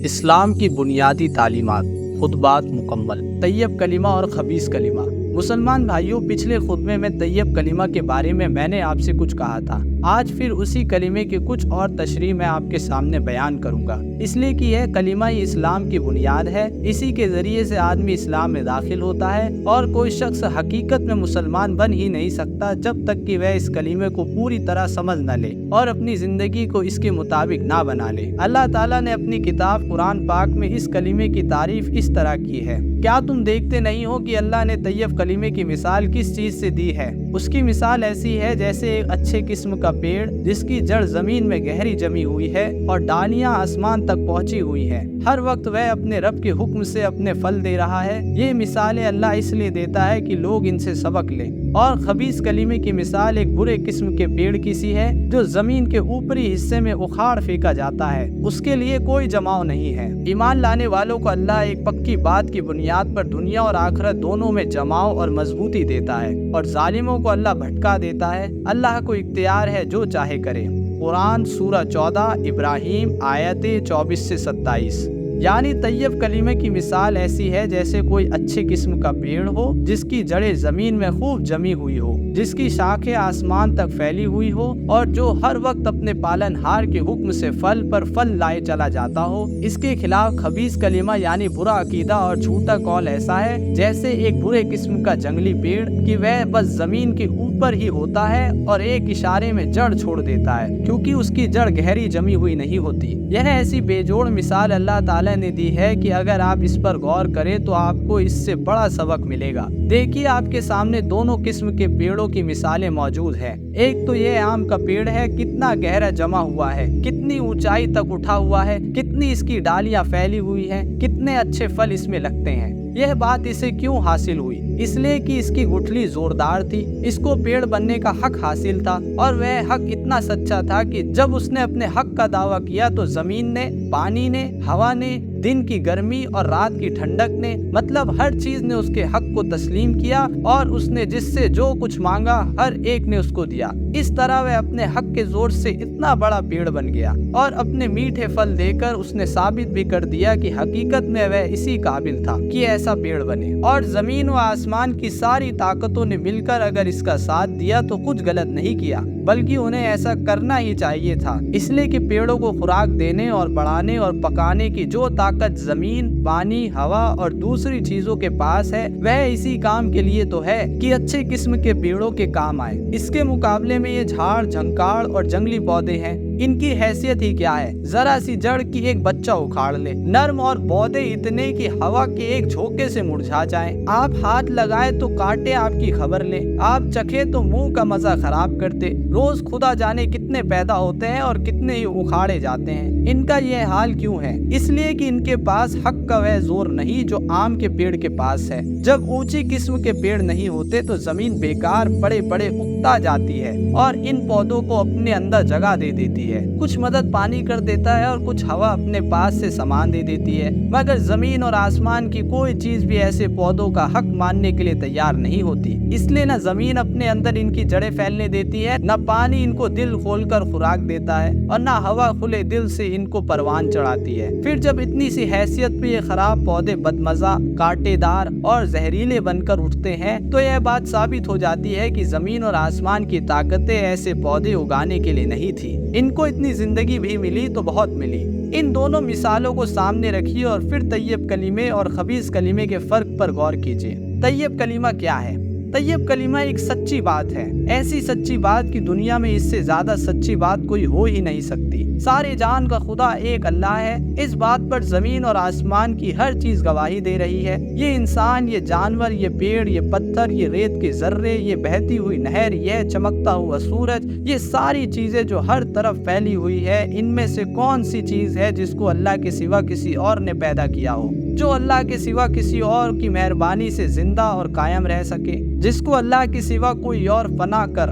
اسلام کی بنیادی تعلیمات، خطبات مکمل۔ طیب کلمہ اور خبیث کلمہ۔ مسلمان بھائیوں، پچھلے خطبے میں طیب کلمہ کے بارے میں نے آپ سے کچھ کہا تھا۔ آج پھر اسی کلمے کے کچھ اور تشریح میں آپ کے سامنے بیان کروں گا، اس لیے کہ یہ کلمہ ہی اسلام کی بنیاد ہے۔ اسی کے ذریعے سے آدمی اسلام میں داخل ہوتا ہے، اور کوئی شخص حقیقت میں مسلمان بن ہی نہیں سکتا جب تک کہ وہ اس کلمے کو پوری طرح سمجھ نہ لے اور اپنی زندگی کو اس کے مطابق نہ بنا لے۔ اللہ تعالیٰ نے اپنی کتاب قرآن پاک میں اس کلمے کی تعریف اس طرح کی ہے: کیا تم دیکھتے نہیں ہو کہ اللہ نے طیب کلمے کی مثال کس چیز سے دی ہے؟ اس کی مثال ایسی ہے جیسے ایک اچھے قسم کا پیڑ جس کی جڑ زمین میں گہری جمی ہوئی ہے اور ڈالیاں آسمان تک پہنچی ہوئی ہے۔ ہر وقت وہ اپنے رب کے حکم سے اپنے پھل دے رہا ہے۔ یہ مثالیں اللہ اس لیے دیتا ہے کہ لوگ ان سے سبق لیں۔ اور خبیث کلمے کی مثال ایک برے قسم کے پیڑ کی سی ہے جو زمین کے اوپری حصے میں اکھاڑ پھینکا جاتا ہے، اس کے لیے کوئی جماؤ نہیں ہے۔ ایمان لانے والوں کو اللہ ایک پکی بات کی بنیاد پر دنیا اور آخرت دونوں میں جماؤ اور مضبوطی دیتا ہے، اور ظالموں کو اللہ بھٹکا دیتا ہے۔ اللہ کو اختیار ہے، جو چاہے کرے۔ قرآن سورہ 14 ابراہیم آیتیں 24 سے 27۔ یعنی طیب کلمے کی مثال ایسی ہے جیسے کوئی اچھے قسم کا پیڑ ہو جس کی جڑیں زمین میں خوب جمی ہوئی ہو، جس کی شاخیں آسمان تک پھیلی ہوئی ہو، اور جو ہر وقت اپنے پالن ہار کے حکم سے پھل پر پھل لائے چلا جاتا ہو۔ اس کے خلاف خبیث کلمہ یعنی برا عقیدہ اور جھوٹا قول ایسا ہے جیسے ایک برے قسم کا جنگلی پیڑ کہ وہ بس زمین کے اوپر ہی ہوتا ہے اور ایک اشارے میں جڑ چھوڑ دیتا ہے، کیونکہ اس کی جڑ گہری جمی ہوئی نہیں ہوتی۔ یہ ایسی بے جوڑ مثال اللہ تعالیٰ نے دی ہے کہ اگر آپ اس پر غور کریں تو آپ کو اس سے بڑا سبق ملے گا۔ دیکھیے، آپ کے سامنے دونوں قسم کے پیڑوں کی مثالیں موجود ہیں۔ ایک تو یہ آم کا پیڑ ہے، کتنا گہرا جما ہوا ہے، کتنی اونچائی تک اٹھا ہوا ہے، کتنی اس کی ڈالیاں پھیلی ہوئی ہیں، کتنے اچھے پھل اس میں لگتے ہیں۔ یہ بات اسے کیوں حاصل ہوئی؟ اس لیے کہ اس کی گٹھلی زوردار تھی، اس کو پیڑ بننے کا حق حاصل تھا، اور وہ حق اتنا سچا تھا کہ جب اس نے اپنے حق کا دعویٰ کیا تو زمین نے، پانی نے، ہوا نے، دن کی گرمی اور رات کی ٹھنڈک نے، مطلب ہر چیز نے اس کے حق کو تسلیم کیا، اور اس نے جس سے جو کچھ مانگا ہر ایک نے اس کو دیا۔ اس طرح وہ اپنے حق کے زور سے اتنا بڑا پیڑ بن گیا، اور اپنے میٹھے پھل دے کر اس نے ثابت بھی کر دیا کہ حقیقت میں وہ اسی قابل تھا کہ ایسا پیڑ بنے۔ اور زمین و آسمان کی ساری طاقتوں نے مل کر اگر اس کا ساتھ دیا تو کچھ غلط نہیں کیا، بلکہ انہیں ایسا کرنا ہی چاہیے تھا، اس لیے کہ پیڑوں کو خوراک دینے اور بڑھانے اور پکانے کی جو طاقت زمین، پانی، ہوا اور دوسری چیزوں کے پاس ہے، وہ اسی کام کے لیے تو ہے کہ اچھے قسم کے پیڑوں کے کام آئے۔ اس کے مقابلے میں یہ جھاڑ، جھنکاڑ اور جنگلی پودے ہیں، ان کی حیثیت ہی کیا ہے؟ ذرا سی جڑ کی ایک بچہ اکھاڑ لے، نرم اور پودے اتنے کہ ہوا کے ایک جھونکے سے مرجھا جائیں۔ آپ ہاتھ لگائے تو کاٹے آپ کی خبر لے، آپ چکھے تو منہ کا مزہ خراب کرتے۔ روز خدا جانے کتنے پیدا ہوتے ہیں اور کتنے ہی اکھاڑے جاتے ہیں۔ ان کا یہ حال کیوں ہے؟ اس لیے کہ ان کے پاس حق کا وہ زور نہیں جو آم کے پیڑ کے پاس ہے۔ جب اونچی قسم کے پیڑ نہیں ہوتے تو زمین بیکار پڑے پڑے اگتا جاتی ہے اور ان پودوں کو اپنے اندر جگہ دے دیتی ہے۔ کچھ مدد پانی کر دیتا ہے اور کچھ ہوا اپنے پاس سے سامان دے دیتی ہے، مگر زمین اور آسمان کی کوئی چیز بھی ایسے پودوں کا حق ماننے کے لیے تیار نہیں ہوتی۔ اس لیے نہ زمین اپنے اندر ان کی جڑیں پھیلنے دیتی ہے، نہ پانی ان کو دل کھول کر خوراک دیتا ہے، اور نہ ہوا کھلے دل سے ان کو پروان چڑھاتی ہے۔ پھر جب اتنی سی حیثیت پہ یہ خراب پودے بدمزہ، کانٹے دار اور زہریلے بن کر اٹھتے ہیں تو یہ بات ثابت ہو جاتی ہے کہ زمین اور آسمان کی طاقتیں ایسے پودے اگانے کے لیے نہیں تھی۔ ان کو اتنی زندگی بھی ملی تو بہت ملی۔ ان دونوں مثالوں کو سامنے رکھیے اور پھر طیب کلمے اور خبیث کلمے کے فرق پر غور کیجیے۔ طیب کلمہ کیا ہے؟ طیب کلمہ ایک سچی بات ہے، ایسی سچی بات کی دنیا میں اس سے زیادہ سچی بات کوئی ہو ہی نہیں سکتی۔ سارے جان کا خدا ایک اللہ ہے، اس بات پر زمین اور آسمان کی ہر چیز گواہی دے رہی ہے۔ یہ انسان، یہ جانور، یہ پیڑ، یہ پتھر، یہ ریت کے ذرے، یہ بہتی ہوئی نہر، یہ چمکتا ہوا سورج، یہ ساری چیزیں جو ہر طرف پھیلی ہوئی ہے، ان میں سے کون سی چیز ہے جس کو اللہ کے سوا کسی اور نے پیدا کیا ہو، جو اللہ کے سوا کسی اور کی مہربانی سے زندہ اور قائم رہ سکے، جس کو اللہ کے سوا کوئی اور فنا کر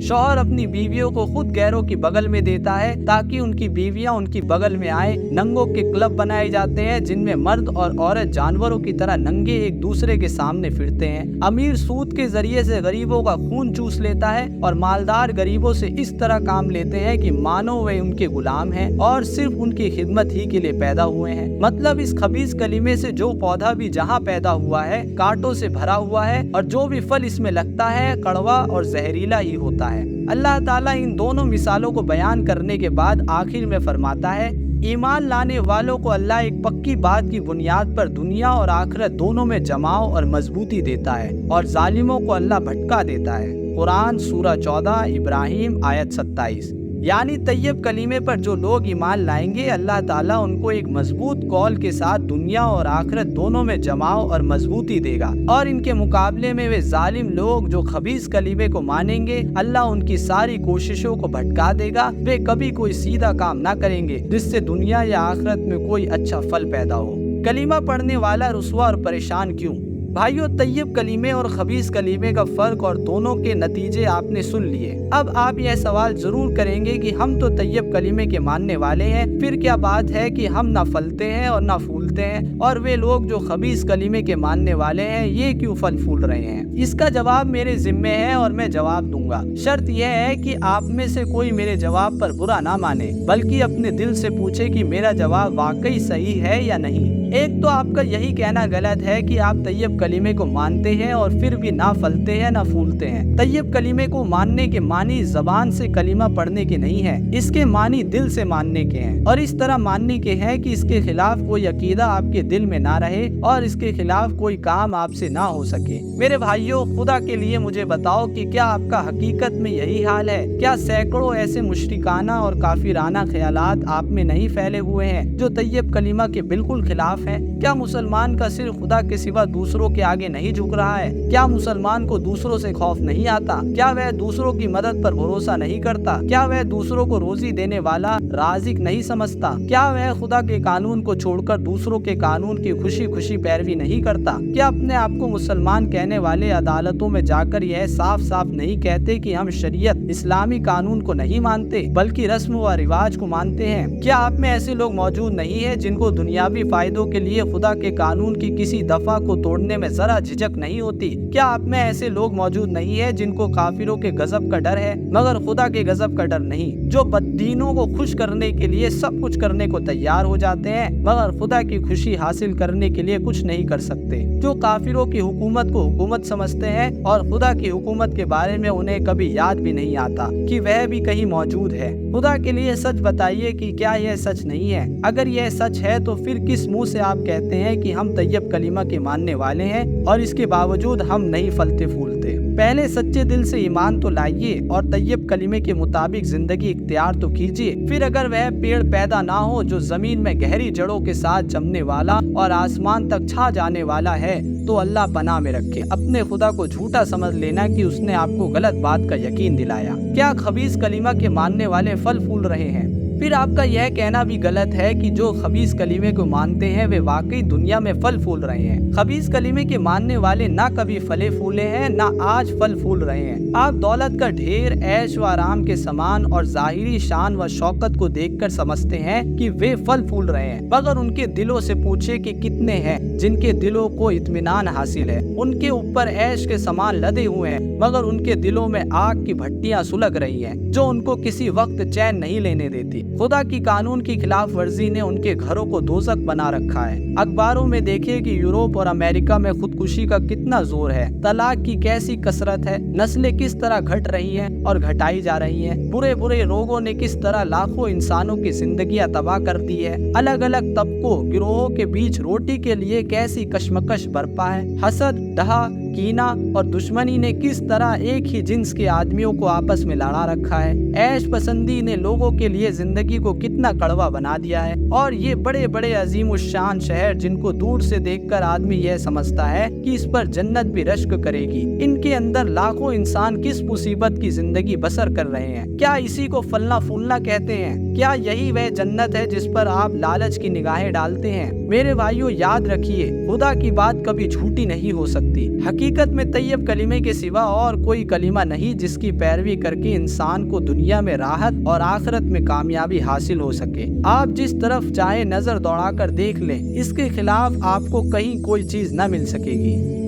شوہر اپنی بیویوں کو خود غیروں کی بغل میں دیتا ہے تاکہ ان کی بیویاں ان کی بغل میں آئیں۔ ننگوں کے کلب بنائے جاتے ہیں جن میں مرد اور عورت جانوروں کی طرح ننگے ایک دوسرے کے سامنے پھرتے ہیں۔ امیر سود کے ذریعے سے غریبوں کا خون چوس لیتا ہے اور مالدار غریبوں سے اس طرح کام لیتے ہیں کہ مانو وہ ان کے غلام ہیں اور صرف ان کی خدمت ہی کے لیے پیدا ہوئے ہیں۔ مطلب اس خبیث کلمے سے جو پودا بھی جہاں پیدا ہوا ہے کانٹوں سے بھرا ہوا ہے اور جو بھی پھل اس میں لگتا ہے کڑوا اور زہریلا ہی ہوتا ہے۔ اللہ تعالیٰ ان دونوں مثالوں کو بیان کرنے کے بعد آخر میں فرماتا ہے، ایمان لانے والوں کو اللہ ایک پکی بات کی بنیاد پر دنیا اور آخرت دونوں میں جماؤ اور مضبوطی دیتا ہے اور ظالموں کو اللہ بھٹکا دیتا ہے۔ قرآن سورہ 14 ابراہیم آیت 27۔ یعنی طیب کلمے پر جو لوگ ایمان لائیں گے اللہ تعالیٰ ان کو ایک مضبوط قول کے ساتھ دنیا اور آخرت دونوں میں جماؤ اور مضبوطی دے گا، اور ان کے مقابلے میں وہ ظالم لوگ جو خبیث کلمے کو مانیں گے اللہ ان کی ساری کوششوں کو بھٹکا دے گا۔ وہ کبھی کوئی سیدھا کام نہ کریں گے جس سے دنیا یا آخرت میں کوئی اچھا پھل پیدا ہو۔ کلمہ پڑھنے والا رسوا اور پریشان کیوں؟ بھائیو، طیب کلمے اور خبیث کلمے کا فرق اور دونوں کے نتیجے آپ نے سن لیے۔ اب آپ یہ سوال ضرور کریں گے کہ ہم تو طیب کلمے کے ماننے والے ہیں، پھر کیا بات ہے کہ ہم نہ پھلتے ہیں اور نہ پھولتے ہیں، اور وہ لوگ جو خبیث کلمے کے ماننے والے ہیں یہ کیوں پھل پھول رہے ہیں؟ اس کا جواب میرے ذمے ہے اور میں جواب دوں گا۔ شرط یہ ہے کہ آپ میں سے کوئی میرے جواب پر برا نہ مانے بلکہ اپنے دل سے پوچھے کہ میرا جواب واقعی صحیح ہے یا نہیں۔ ایک تو آپ کا یہی کہنا غلط ہے کہ آپ طیب کلمے کو مانتے ہیں اور پھر بھی نہ پھلتے ہیں نہ پھولتے ہیں۔ طیب کلمے کو ماننے کے معنی زبان سے کلمہ پڑھنے کے نہیں ہے، اس کے معنی دل سے ماننے کے ہیں، اور اس طرح ماننے کے ہیں کہ اس کے خلاف کوئی عقیدہ آپ کے دل میں نہ رہے اور اس کے خلاف کوئی کام آپ سے نہ ہو سکے۔ میرے بھائیوں، خدا کے لیے مجھے بتاؤ کہ کیا آپ کا حقیقت میں یہی حال ہے؟ کیا سینکڑوں ایسے مشرکانہ اور کافرانہ خیالات آپ میں نہیں پھیلے ہوئے ہیں جو طیب کلمہ کے بالکل خلاف ہیں؟ کیا مسلمان کا صرف خدا کے سوا دوسروں کے آگے نہیں جھک رہا ہے؟ کیا مسلمان کو دوسروں سے خوف نہیں آتا؟ کیا وہ دوسروں کی مدد پر بھروسہ نہیں کرتا؟ کیا وہ دوسروں کو روزی دینے والا رازق نہیں سمجھتا؟ کیا وہ خدا کے قانون کو چھوڑ کر دوسروں کے قانون کی خوشی خوشی پیروی نہیں کرتا؟ کیا اپنے آپ کو مسلمان کہنے والے عدالتوں میں جا کر یہ صاف صاف نہیں کہتے کہ ہم شریعت اسلامی قانون کو نہیں مانتے بلکہ رسم و رواج کو مانتے ہیں؟ کیا آپ میں ایسے لوگ موجود نہیں ہیں جن کو دنیاوی فائدوں کے لیے خدا کے قانون کی کسی دفعہ کو توڑنے میں ذرا جھجک نہیں ہوتی؟ کیا آپ میں ایسے لوگ موجود نہیں ہیں جن کو کافروں کے غضب کا ڈر ہے مگر خدا کے غضب کا ڈر نہیں، جو بددینوں کو خوش کرنے کے لیے سب کچھ کرنے کو تیار ہو جاتے ہیں مگر خدا کی خوشی حاصل کرنے کے لیے کچھ نہیں کر سکتے، جو کافروں کی حکومت کو حکومت سمجھتے ہیں اور خدا کی حکومت کے بارے میں انہیں کبھی یاد بھی نہیں آتا کہ وہ بھی کہیں موجود ہے؟ خدا کے لیے سچ بتائیے کہ کیا یہ سچ نہیں ہے؟ اگر یہ سچ ہے تو پھر کس منہ سے آپ کہتے ہیں کہ ہم طیب کلمہ کے ماننے والے ہیں اور اس کے باوجود ہم نہیں پھلتے پھولتے؟ پہلے سچے دل سے ایمان تو لائیے اور طیب کلمے کے مطابق زندگی اختیار تو کیجیے، پھر اگر وہ پیڑ پیدا نہ ہو جو زمین میں گہری جڑوں کے ساتھ جمنے والا اور آسمان تک چھا جانے والا ہے تو اللہ پناہ میں رکھے اپنے خدا کو جھوٹا سمجھ لینا کہ اس نے آپ کو غلط بات کا یقین دلایا۔ کیا خبیث کلمہ کے ماننے والے پھل پھول رہے ہیں؟ پھر آپ کا یہ کہنا بھی غلط ہے کہ جو خبیث کلمے کو مانتے ہیں وہ واقعی دنیا میں پھل پھول رہے ہیں۔ خبیث کلمے کے ماننے والے نہ کبھی پھلے پھولے ہیں نہ آج پھل پھول رہے ہیں۔ آپ دولت کا ڈھیر، عیش و آرام کے سامان اور ظاہری شان و شوکت کو دیکھ کر سمجھتے ہیں کہ وہ پھل پھول رہے ہیں، مگر ان کے دلوں سے پوچھے کہ کتنے ہیں جن کے دلوں کو اطمینان حاصل ہے؟ ان کے اوپر عیش کے سامان لدے ہوئے ہیں مگر ان کے دلوں میں آگ کی بھٹیاں سلگ رہی ہیں جو ان کو کسی وقت چین نہیں لینے دیتی۔ خدا کی قانون کی خلاف ورزی نے ان کے گھروں کو دوزخ بنا رکھا ہے۔ اخباروں میں دیکھیں کہ یورپ اور امریکہ میں خودکشی کا کتنا زور ہے، طلاق کی کیسی کثرت ہے، نسلیں کس طرح گھٹ رہی ہیں اور گھٹائی جا رہی ہیں، برے برے روگوں نے کس طرح لاکھوں انسانوں کی زندگیاں تباہ کر دی ہے، الگ الگ طبقوں گروہوں کے بیچ روٹی کے لیے کیسی کشمکش برپا ہے، حسد، ڈہا، کینہ اور دشمنی نے کس طرح ایک ہی جنس کے آدمیوں کو آپس میں لڑا رکھا ہے، عیش پسندی نے لوگوں کے لیے زندگی کو کتنا کڑوا بنا دیا ہے، اور یہ بڑے بڑے عظیم الشان شہر جن کو دور سے دیکھ کر آدمی یہ سمجھتا ہے کہ اس پر جنت بھی رشک کرے گی، ان کے اندر لاکھوں انسان کس مصیبت کی زندگی بسر کر رہے ہیں؟ کیا اسی کو پھلنا پھولنا کہتے ہیں؟ کیا یہی وہ جنت ہے جس پر آپ لالچ کی نگاہیں ڈالتے ہیں؟ میرے بھائیوں یاد رکھیے خدا کی بات کبھی جھوٹی نہیں ہو سکتی۔ حقیقت میں طیب کلمے کے سوا اور کوئی کلمہ نہیں جس کی پیروی کر کے انسان کو دنیا میں راحت اور آخرت میں کامیابی حاصل ہو سکے۔ آپ جس طرف چاہے نظر دوڑا کر دیکھ لیں، اس کے خلاف آپ کو کہیں کوئی چیز نہ مل سکے گی۔